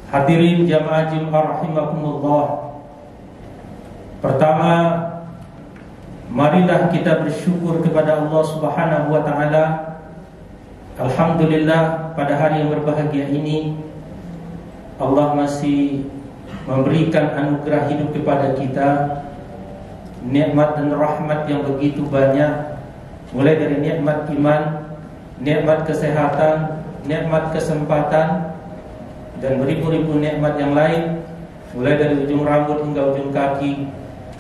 Hadirin jamaah Jumat rahimakumullah. Pertama, marilah kita bersyukur kepada Allah Subhanahu wa taala. Alhamdulillah, pada hari yang berbahagia ini Allah masih memberikan anugerah hidup kepada kita, nikmat dan rahmat yang begitu banyak, mulai dari nikmat iman, nikmat kesehatan, nikmat kesempatan, dan beribu-ribu nikmat yang lain, mulai dari ujung rambut hingga ujung kaki,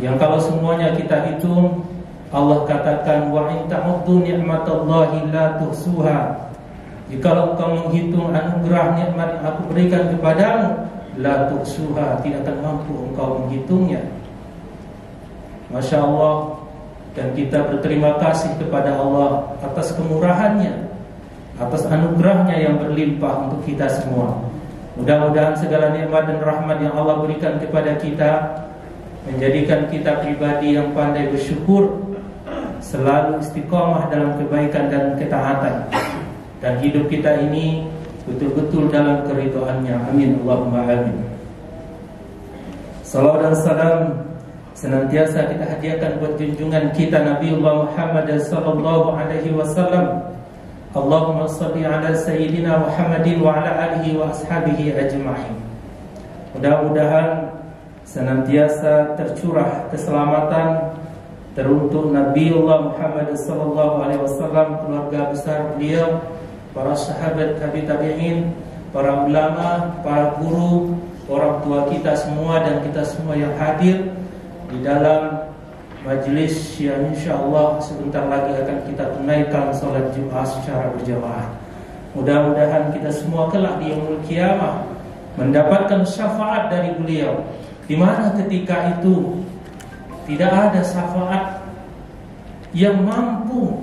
yang kalau semuanya kita hitung, Allah katakan wa in ta'uddu ni'matallahi la tuhsuha. Jikalau kau menghitung anugerah nikmat yang aku berikan kepadamu, la tuhsuha, tidak akan mampu engkau menghitungnya. Masya Allah. Dan kita berterima kasih kepada Allah atas kemurahannya, atas anugerahnya yang berlimpah untuk kita semua. Mudah-mudahan segala nikmat dan rahmat yang Allah berikan kepada kita menjadikan kita pribadi yang pandai bersyukur, selalu istiqomah dalam kebaikan dan ketaatan, dan hidup kita ini betul-betul dalam keridhaannya. Amin Allahumma amin. Salawat dan salam senantiasa kita hadiahkan buat junjungan kita Nabiullah Muhammad sallallahu alaihi wasallam. Allahumma salli ala sayyidina Muhammadin wa ala alihi wa ashabihi ajma'in. Mudah-mudahan senantiasa tercurah keselamatan teruntuk Nabiullah Muhammad sallallahu alaihi wasallam, keluarga besar beliau, para sahabat tabi'in, para ulama, para guru, orang tua kita semua, dan kita semua yang hadir di dalam majlis yang insyaallah sebentar lagi akan kita tunaikan salat Jumat secara berjamaah. Mudah-mudahan kita semua kelak di yaumul qiyamah mendapatkan syafaat dari beliau, di mana ketika itu tidak ada syafaat yang mampu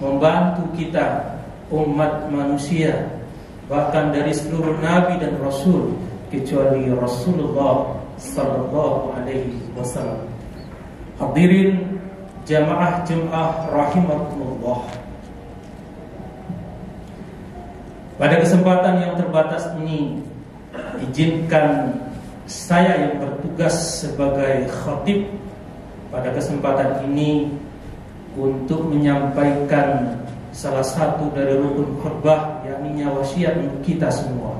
membantu kita umat manusia, bahkan dari seluruh nabi dan rasul, kecuali Rasulullah sallallahu alaihi wasallam. Hadirin jamaah Jumat rahimakumullah. Pada kesempatan yang terbatas ini, izinkan saya yang bertugas sebagai khatib pada kesempatan ini untuk menyampaikan salah satu dari rukun khutbah, yakni wasiat untuk kita semua.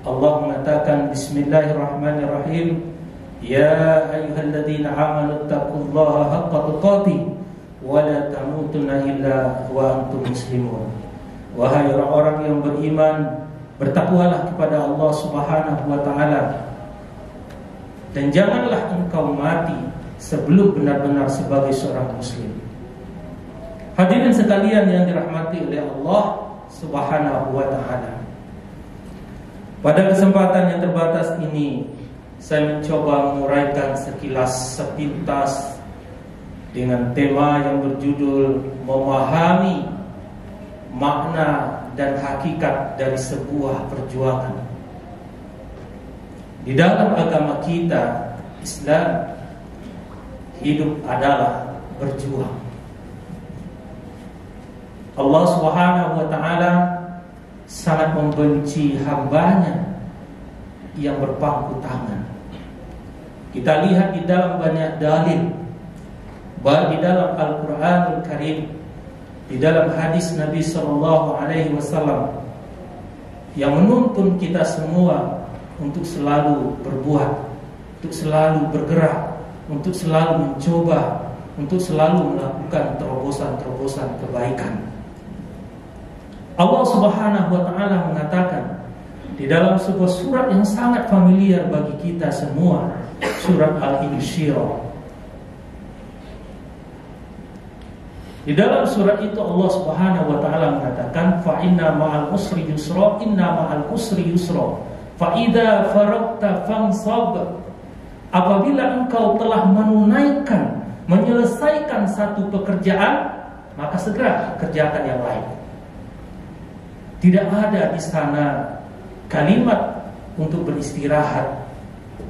Allah mengatakan bismillahirrahmanirrahim, ya ayyuhalladzina amanu taqullaha haqqa tuqatih wa la tamutunna illa wa antum muslimun. Wahai orang-orang yang beriman, bertakwalah kepada Allah Subhanahu wa taala, dan janganlah engkau mati sebelum benar-benar sebagai seorang muslim. Hadirin sekalian yang dirahmati oleh Allah Subhanahu wa taala, pada kesempatan yang terbatas ini saya mencoba menguraikan sekilas sepintas dengan tema yang berjudul memahami makna dan hakikat dari sebuah perjuangan. Di dalam agama kita Islam, hidup adalah berjuang. Allah Subhanahu wa taala sangat membenci hambanya yang berpangku tangan. Kita lihat di dalam banyak dalil, baik di dalam Al-Qur'anul Karim, di dalam hadis Nabi sallallahu alaihi wasallam, yang menuntun kita semua untuk selalu berbuat, untuk selalu bergerak, untuk selalu mencoba, untuk selalu melakukan terobosan-terobosan kebaikan. Allah Subhanahu wa taala mengatakan di dalam sebuah surat yang sangat familiar bagi kita semua, surat Al-Insyirah. Di dalam surat itu Allah Subhanahu wa taala mengatakan fa inna ma'al usri yusra, inna ma'al usri yusra, fa idza faragta fansab. Apabila engkau telah menunaikan, menyelesaikan satu pekerjaan, maka segera kerjakan yang lain. Tidak ada di sana kalimat untuk beristirahat,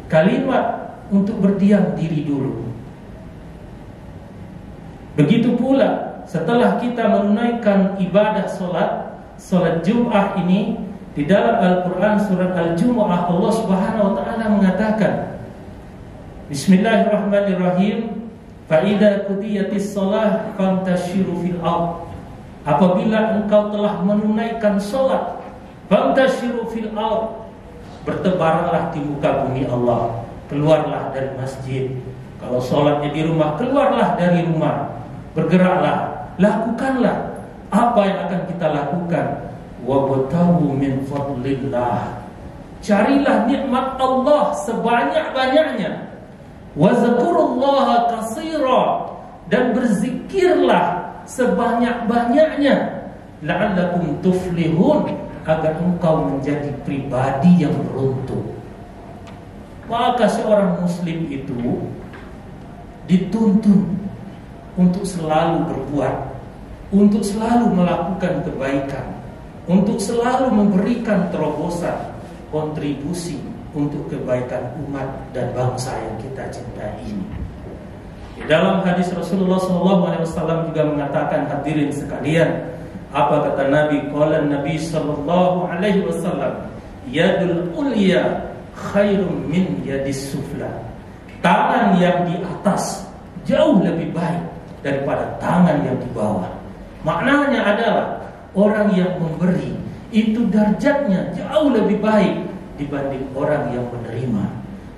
kalimat untuk berdiam diri dulu. Begitu pula setelah kita menunaikan ibadah solat Jumat ini, Di dalam Al-Quran surat Al-Jumu'ah Allah Subhanahu wa ta'ala mengatakan, Bismillahirrahmanirrahim, Fa'idha qudiyatis shalah fantashiru fil ardh. Apabila engkau telah menunaikan sholat, fantashiru fil ardh, bertebaranlah di muka bumi Allah. Keluarlah dari masjid. Kalau sholatnya di rumah, keluarlah dari rumah. Bergeraklah, lakukanlah apa yang akan kita lakukan. Wabtagu min fadlillah, carilah nikmat Allah sebanyak-banyaknya. Wazkurullaha katsira, dan berzikirlah sebanyak-banyaknya. La'allakum tuflihun, agar engkau menjadi pribadi yang beruntung. Maka seorang muslim itu dituntun untuk selalu berbuat, untuk selalu melakukan kebaikan, untuk selalu memberikan terobosan, kontribusi untuk kebaikan umat dan bangsa yang kita cintai ini. Di dalam hadis Rasulullah SAW juga mengatakan, hadirin sekalian, apa kata Nabi? Qala Nabi SAW, yadul ulya khairum min yadis sufla. Tangan yang di atas jauh lebih baik daripada tangan yang di bawah. Maknanya adalah orang yang memberi itu derajatnya jauh lebih baik dibanding orang yang menerima.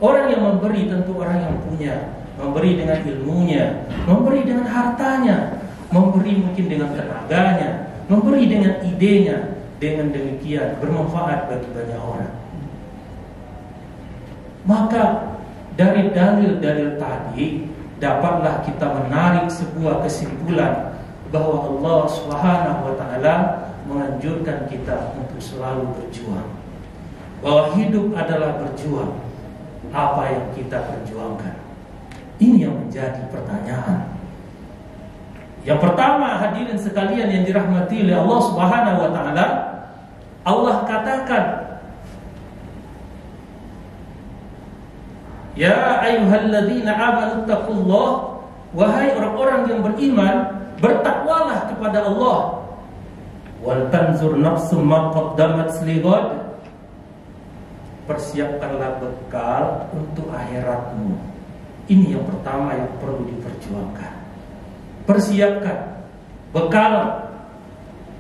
Orang yang memberi tentu orang yang punya, memberi dengan ilmunya, memberi dengan hartanya, memberi mungkin dengan tenaganya, memberi dengan idenya. Dengan demikian bermanfaat bagi banyak orang. Maka dari dalil-dalil tadi dapatlah kita menarik sebuah kesimpulan bahwa Allah Subhanahu wa ta'ala menganjurkan kita untuk selalu berjuang. Bahwa hidup adalah berjuang. Apa yang kita perjuangkan? Ini yang menjadi pertanyaan. Yang pertama, hadirin sekalian yang dirahmati oleh Allah Subhanahu wa ta'ala, Allah katakan, Ya ayyuhalladzina amanu taqullah, wahai orang-orang yang beriman, bertakwalah kepada Allah. Wal tanzur nafsum ma qaddamat lighad, persiapkanlah bekal untuk akhiratmu. Ini yang pertama yang perlu diperjuangkan. Persiapkan bekal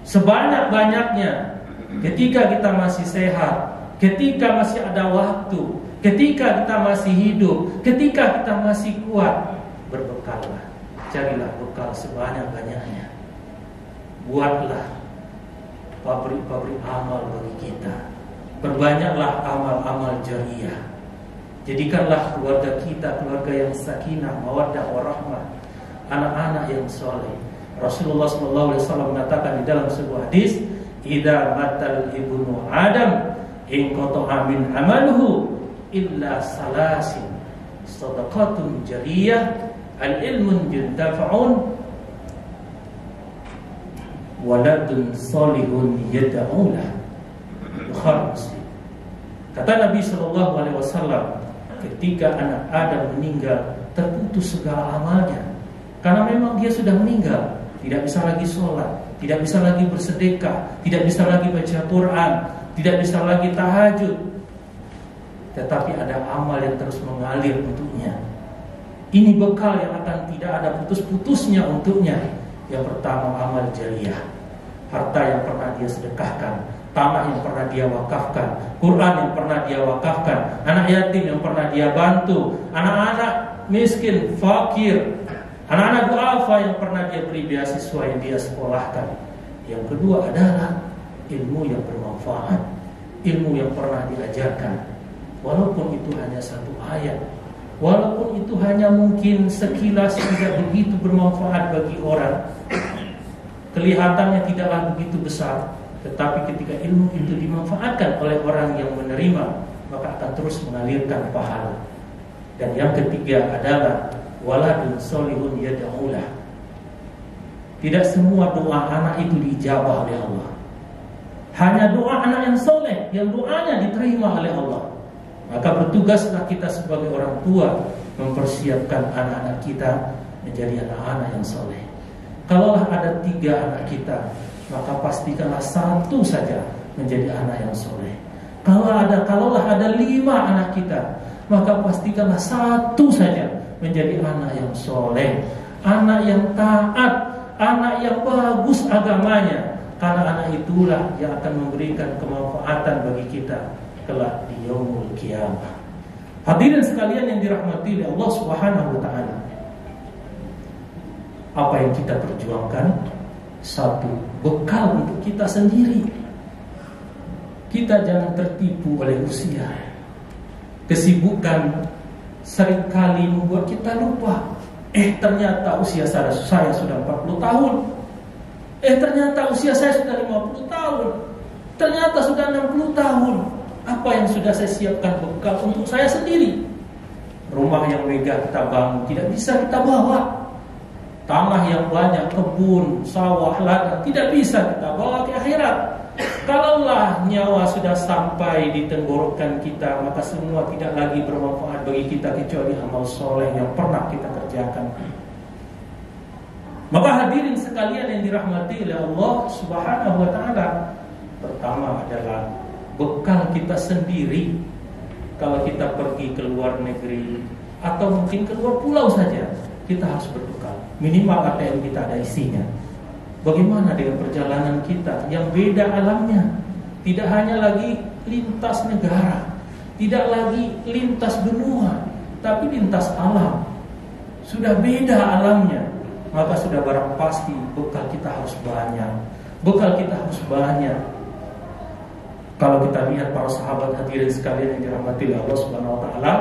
sebanyak-banyaknya ketika kita masih sehat, ketika masih ada waktu, ketika kita masih hidup, ketika kita masih kuat. Berbekallah, carilah bekal sebanyak-banyaknya. Buatlah pabrik-pabrik amal bagi kita. Perbanyaklah amal-amal jariah. Jadikanlah keluarga kita keluarga yang sakinah, mawaddah, warahmah, anak-anak yang soleh. Rasulullah SAW mengatakan di dalam sebuah hadis, idza matal ibnu Adam inqata'a min amaluhu illa salasin, sadaqatun jariyah, al-ilmun yuntafa'un, waladun salihun yad'ulah. Bukhari Muslim. Kata Nabi SAW, ketika anak Adam meninggal, terputus segala amalnya. Karena memang dia sudah meninggal, tidak bisa lagi sholat, tidak bisa lagi bersedekah, tidak bisa lagi baca Quran, tidak bisa lagi tahajud. Tetapi ada amal yang terus mengalir untuknya. Ini bekal yang akan tidak ada putus-putusnya untuknya. Yang pertama, amal jariyah, harta yang pernah dia sedekahkan, tanah yang pernah dia wakafkan, Quran yang pernah dia wakafkan, anak yatim yang pernah dia bantu, anak-anak miskin, fakir, anak-anak duafa yang pernah dia beri beasiswa yang dia sekolahkan. Yang kedua adalah ilmu yang bermanfaat, ilmu yang pernah diajarkan. Walaupun itu hanya satu ayat, walaupun itu hanya mungkin sekilas tidak begitu bermanfaat bagi orang, kelihatannya tidaklah begitu besar, tetapi ketika ilmu itu dimanfaatkan oleh orang yang menerima, maka akan terus mengalirkan pahala. Dan yang ketiga adalah waladun solihun yad'ulah. Tidak semua doa anak itu diijabah oleh Allah. Hanya doa anak yang soleh, yang doanya diterima oleh Allah. Maka bertugaslah kita sebagai orang tua mempersiapkan anak-anak kita menjadi anak-anak yang soleh. Kalaulah ada 3 anak kita, maka pastikanlah satu saja menjadi anak yang soleh. Kalaulah ada 5 anak kita, maka pastikanlah 1 saja menjadi anak yang soleh, anak yang taat, anak yang bagus agamanya. Karena anak itulah yang akan memberikan kemanfaatan bagi kita kelak di yaumul qiyamah. Hadirin sekalian yang dirahmati oleh Allah Subhanahu wa taala, apa yang kita perjuangkan? 1, bekal untuk kita sendiri. Kita jangan tertipu oleh usia. Kesibukan seringkali membuat kita lupa. Ternyata usia saya sudah 40 tahun. Ternyata usia saya sudah 50 tahun. Ternyata sudah 60 tahun. Apa yang sudah saya siapkan bekal untuk saya sendiri? Rumah yang megah kita bangun tidak bisa kita bawa. Tanah yang banyak, kebun, sawah, ladang tidak bisa kita bawa ke akhirat. Kalaulah nyawa sudah sampai di tenggorokan kita, maka semua tidak lagi bermanfaat bagi kita kecuali amal soleh yang pernah kita kerjakan. Maka hadirin sekalian yang dirahmati oleh Allah Subhanahu wa taala, pertama adalah bekal kita sendiri. Kalau kita pergi ke luar negeri atau mungkin ke luar pulau saja, kita harus berbekal. Minimal ATM kita ada isinya. Bagaimana dengan perjalanan kita yang beda alamnya? Tidak hanya lagi lintas negara, tidak lagi lintas benua, tapi lintas alam. Sudah beda alamnya, maka sudah barang pasti bekal kita harus banyak. Bekal kita harus banyak. Kalau kita lihat para sahabat hadirin sekalian yang dirahmati oleh Allah Subhanahu wa taala,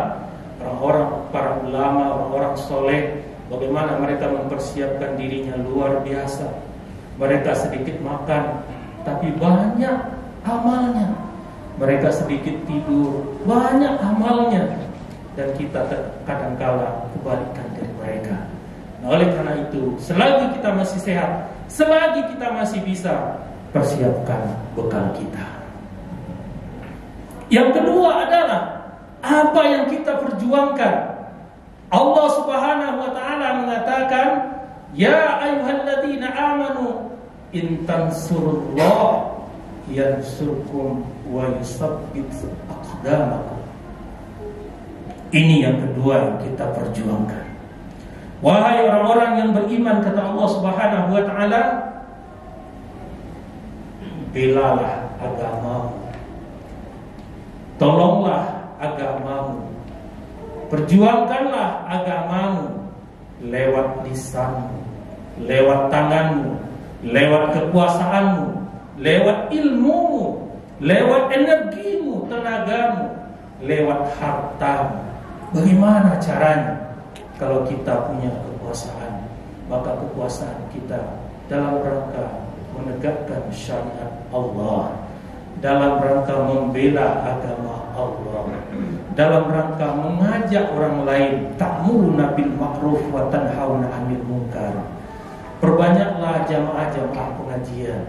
orang-orang, para ulama, orang-orang soleh, bagaimana mereka mempersiapkan dirinya luar biasa. Mereka sedikit makan, tapi banyak amalnya. Mereka sedikit tidur, banyak amalnya. Dan kita kadangkala kebalikan dari mereka. Nah, oleh karena itu, selagi kita masih sehat, selagi kita masih bisa, persiapkan bekal kita. Yang kedua adalah apa yang kita perjuangkan. Allah Subhanahu wa taala mengatakan, ya ayyuhalladzina amanu in tansurullah yansurkum wa yusabbit aqdamakum. Ini yang kedua yang kita perjuangkan. Wahai orang-orang yang beriman, kata Allah Subhanahu wa taala, belalah agamamu, tolonglah agamamu, perjuangkanlah agamamu lewat lisanmu, lewat tanganmu, lewat kekuasaanmu, lewat ilmumu, lewat energimu, tenagamu, lewat hartamu. Bagaimana caranya? Kalau kita punya kekuasaan, maka kekuasaan kita dalam rangka menegakkan syariat Allah, dalam rangka membela agama Allah, dalam rangka mengajak orang lain, ta'muruna bil ma'ruf wa tanhauna 'anil munkar. Perbanyaklah jamaah-jamaah pengajian.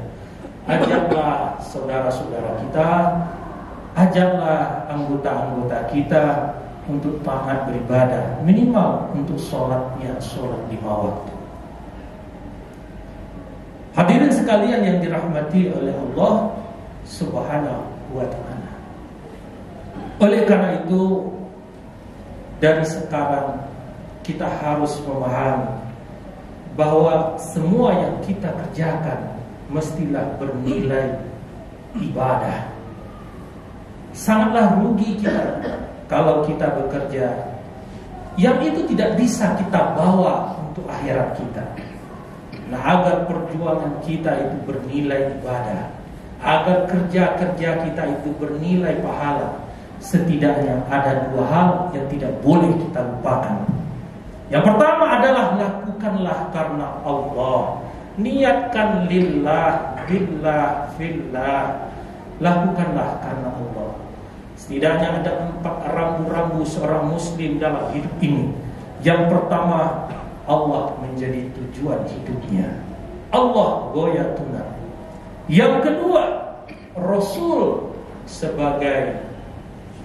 Ajaklah saudara-saudara kita, ajaklah anggota-anggota kita untuk taat beribadah, minimal untuk sholatnya sholat 5 waktu. Hadirin sekalian yang dirahmati oleh Allah Subhanahu wa ta'ala, oleh karena itu dari sekarang kita harus memahami bahwa semua yang kita kerjakan mestilah bernilai ibadah. Sangatlah rugi kita kalau kita bekerja yang itu tidak bisa kita bawa untuk akhirat kita. Nah, agar perjuangan kita itu bernilai ibadah, agar kerja-kerja kita itu bernilai pahala, setidaknya ada 2 hal yang tidak boleh kita lupakan. Yang pertama adalah lakukanlah karena Allah. Niatkan lillah, billah, fillah. Lakukanlah karena Allah. Setidaknya ada 4 rambu-rambu seorang muslim dalam hidup ini. Yang pertama, Allah menjadi tujuan hidupnya. Allah goyatuna. Yang kedua, Rasul sebagai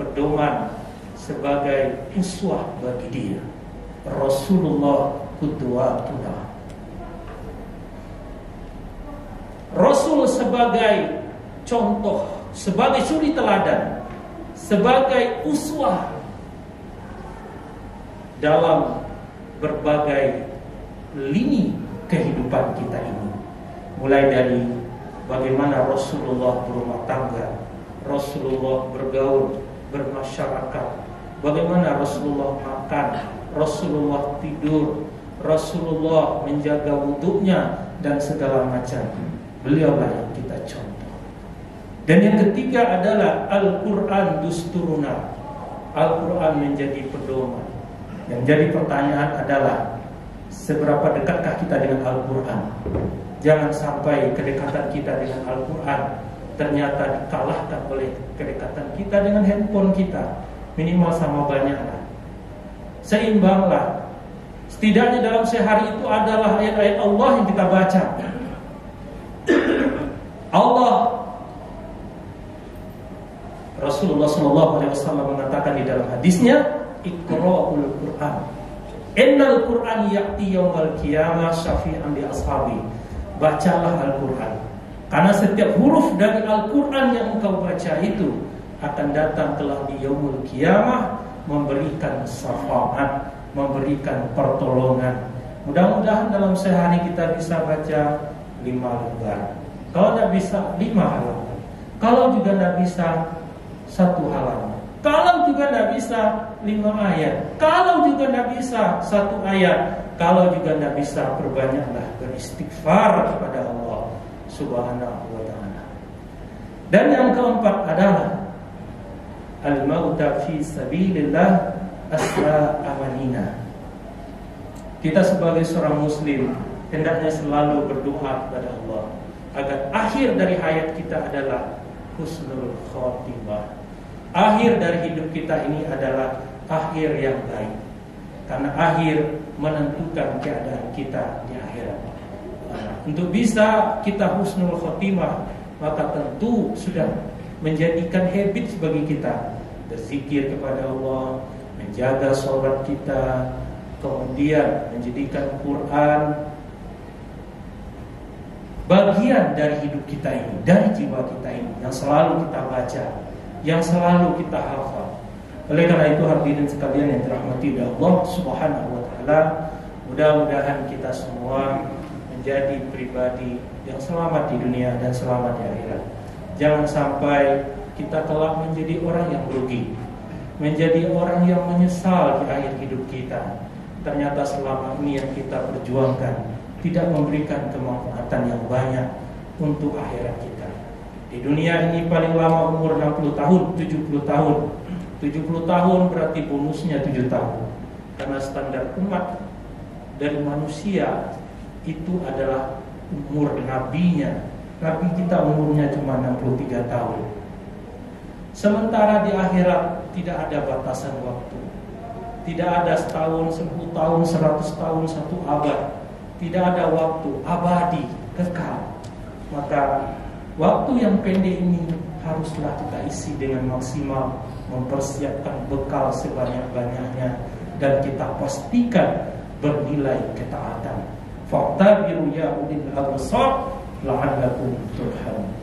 pedoman, sebagai uswah bagi dia. Rasulullah qudwatuna. Rasul sebagai contoh, sebagai suri teladan, sebagai uswah dalam berbagai lini kehidupan kita ini. Mulai dari bagaimana Rasulullah berumah tangga, Rasulullah bergaul, bermasyarakat, bagaimana Rasulullah makan, Rasulullah tidur, Rasulullah menjaga wudhunya dan segala macam. Beliaulah yang kita contoh. Dan yang ketiga adalah Al-Quran dusturuna. Al-Quran menjadi pedoman. Yang jadi pertanyaan adalah, seberapa dekatkah kita dengan Al-Quran? Jangan sampai kedekatan kita dengan Al-Quran ternyata dikalahkan oleh kedekatan kita dengan handphone kita. Minimal sama banyaklah, seimbanglah. Setidaknya dalam sehari itu adalah ayat-ayat Allah yang kita baca. Allah, Rasulullah SAW mengatakan di dalam hadisnya, Iqra'ul Quran, innal Quran ya'ti yaumal qiyamah syafi'an li ashabi. Bacalah Al-Quran, karena setiap huruf dari Al-Quran yang engkau baca itu akan datang kelak di yaumul qiyamah memberikan syafaat, memberikan pertolongan. Mudah-mudahan dalam sehari kita bisa baca 5 lembar. Kalau tidak bisa 5 halaman. Kalau juga tidak bisa 1 halaman. Kalau juga tidak bisa 5 ayat. Kalau juga tidak bisa 1 ayat. Kalau juga tidak bisa, perbanyaklah beristighfar kepada Allah Subhanahu wa ta'ala. Dan yang keempat adalah al-mauta fi sabilillah asla amanina. Kita sebagai seorang muslim hendaknya selalu berdoa kepada Allah agar akhir dari hayat kita adalah husnul khotimah. Akhir dari hidup kita ini adalah akhir yang baik, karena akhir menentukan keadaan kita di akhirat. Untuk bisa kita husnul khotimah, maka tentu sudah menjadikan habit bagi kita berzikir kepada Allah, menjaga sholat kita, kemudian menjadikan Quran bagian dari hidup kita ini, dari jiwa kita ini, yang selalu kita baca, yang selalu kita hafal. Oleh karena itu, hadirin sekalian yang dirahmati oleh Allah Subhanahu wa ta'ala, mudah-mudahan kita semua menjadi pribadi yang selamat di dunia dan selamat di akhirat. Jangan sampai kita kelak menjadi orang yang rugi, menjadi orang yang menyesal di akhir hidup kita. Ternyata selama ini yang kita perjuangkan tidak memberikan kemanfaatan yang banyak untuk akhirat kita. Di dunia ini paling lama umur 60 tahun, 70 tahun. 70 tahun berarti bonusnya 7 tahun. Karena standar umat dari manusia itu adalah umur nabinya. Nabi kita umurnya cuma 63 tahun. Sementara di akhirat tidak ada batasan waktu. Tidak ada setahun, 10 tahun, 100 tahun, 1 abad. Tidak ada waktu, abadi, kekal. Maka waktu yang pendek ini haruslah kita isi dengan maksimal, mempersiapkan bekal sebanyak-banyaknya, dan kita pastikan bernilai ketaatan. Fa'tabiru ya ulil absar la'allakum turhamun.